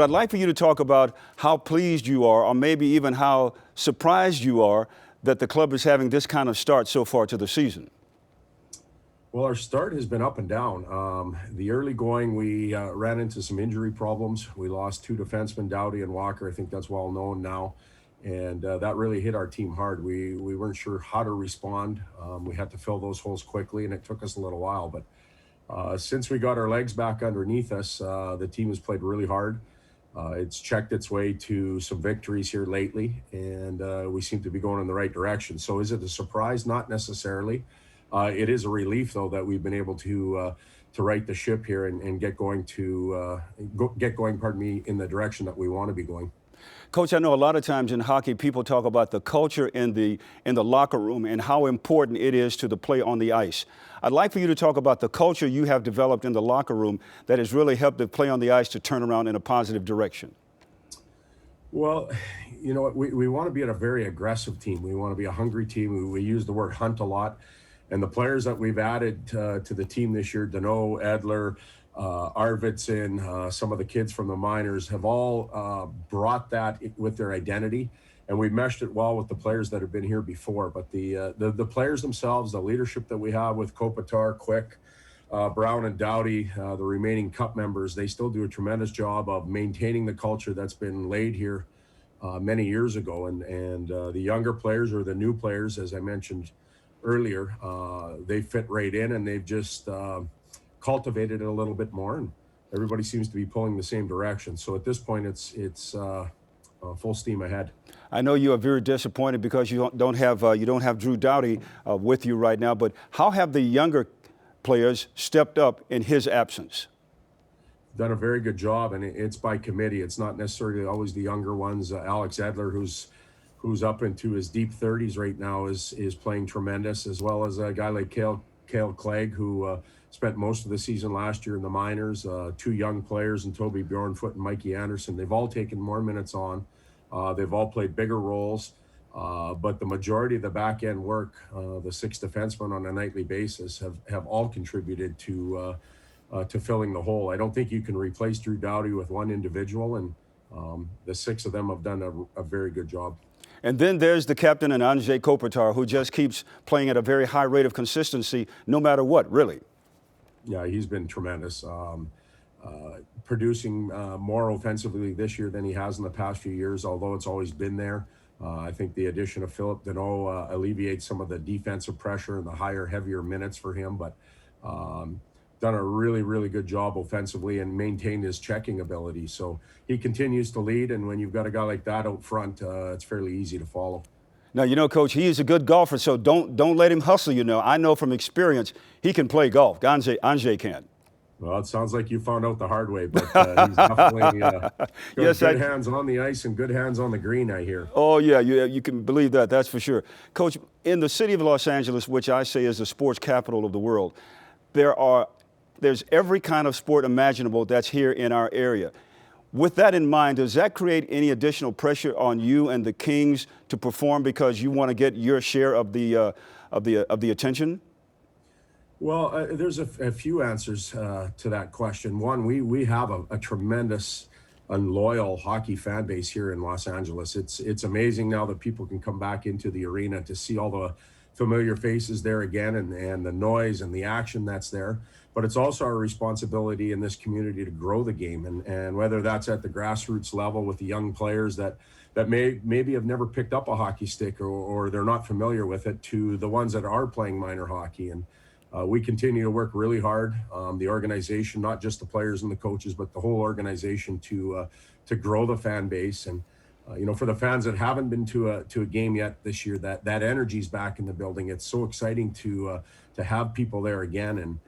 I'd like for you to talk about how pleased you are, or maybe even how surprised you are that the club is having this kind of start so far to the season. Well, our start has been up and down. The early going, we ran into some injury problems. We lost two defensemen, Dowdy and Walker. I think that's well known now. And that really hit our team hard. We weren't sure how to respond. We had to fill those holes quickly, and it took us a little while. But since we got our legs back underneath us, the team has played really hard. It's checked its way to some victories here lately, and we seem to be going in the right direction. So is it a surprise? Not necessarily. It is a relief, though, that we've been able to right the ship here and get going in the direction that we want to be going. Coach, I know a lot of times in hockey, people talk about the culture in the locker room and how important it is to the play on the ice. I'd like for you to talk about the culture you have developed in the locker room that has really helped the play on the ice to turn around in a positive direction. Well, you know, we want to be a very aggressive team. We want to be a hungry team. We use the word hunt a lot. And the players that we've added to the team this year, Deneau, Edler, Arvidsson, some of the kids from the minors have all brought that with their identity, and we've meshed it well with the players that have been here before. But the players themselves, the leadership that we have with Kopitar, Quick, Brown, and Dowdy, the remaining Cup members, they still do a tremendous job of maintaining the culture that's been laid here many years ago. And the younger players, or the new players, as I mentioned earlier, they fit right in, and they've just cultivated it a little bit more, and everybody seems to be pulling the same direction. So at this point, it's full steam ahead. I know you are very disappointed because you don't have Drew Doughty with you right now. But how have the younger players stepped up in his absence? Done a very good job, and it's by committee. It's not necessarily always the younger ones. Alex Edler, who's up into his deep 30s right now, is playing tremendous, as well as a guy like Cale Clegg, who spent most of the season last year in the minors. Two young players, and Toby Bjornfoot and Mikey Anderson. They've all taken more minutes on. They've all played bigger roles. But the majority of the back end work, the six defensemen on a nightly basis, have all contributed to filling the hole. I don't think you can replace Drew Doughty with one individual, and the six of them have done a very good job. And then there's the captain, and Andrzej Kopitar, who just keeps playing at a very high rate of consistency, no matter what, really. Yeah, he's been tremendous, producing more offensively this year than he has in the past few years, although it's always been there. I think the addition of Philip Deneau alleviates some of the defensive pressure and the higher, heavier minutes for him, but done a really, really good job offensively and maintained his checking ability. So he continues to lead, and when you've got a guy like that out front, it's fairly easy to follow. Now, you know, Coach, he is a good golfer, so don't let him hustle, you know. I know from experience he can play golf. Andrzej can. Well, it sounds like you found out the hard way, but he's definitely got good hands on the ice and good hands on the green, I hear. Oh, yeah, you can believe that. That's for sure. Coach, in the city of Los Angeles, which I say is the sports capital of the world, there's every kind of sport imaginable that's here in our area. With that in mind, does that create any additional pressure on you and the Kings to perform because you want to get your share of the attention? Well, there's a few answers to that question. One, we have a tremendous and loyal hockey fan base here in Los Angeles. It's amazing now that people can come back into the arena to see all the familiar faces there again, and the noise and the action that's there. But it's also our responsibility in this community to grow the game, and whether that's at the grassroots level with the young players that maybe have never picked up a hockey stick, or they're not familiar with it, to the ones that are playing minor hockey. And we continue to work really hard, the organization, not just the players and the coaches, but the whole organization, to grow the fan base. And you know, for the fans that haven't been to a game yet this year, that energy's back in the building. It's so exciting to have people there again. And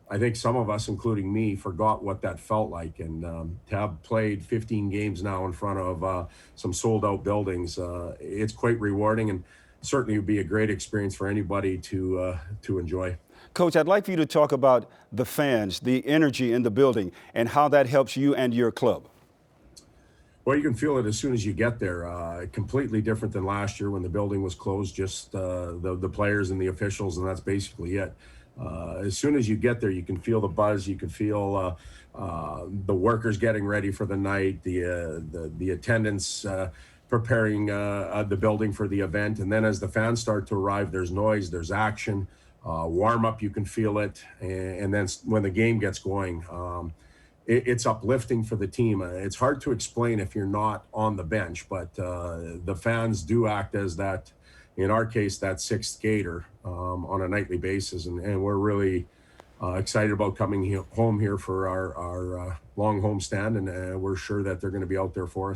I think some of us, including me, forgot what that felt like. And to have played 15 games now in front of some sold out buildings, it's quite rewarding, and certainly would be a great experience for anybody to enjoy. Coach, I'd like for you to talk about the fans, the energy in the building, and how that helps you and your club. Well, you can feel it as soon as you get there. Completely different than last year when the building was closed, just the players and the officials, and that's basically it. as soon as you get there, you can feel the buzz. You can feel the workers getting ready for the night, the attendance preparing the building for the event. And then as the fans start to arrive, there's noise, there's action, warm up, you can feel it. And then when the game gets going, it's uplifting for the team. It's hard to explain if you're not on the bench, but the fans do act as that, in our case, that sixth skater on a nightly basis. And we're really excited about coming home here for our long home stand. And we're sure that they're going to be out there for us.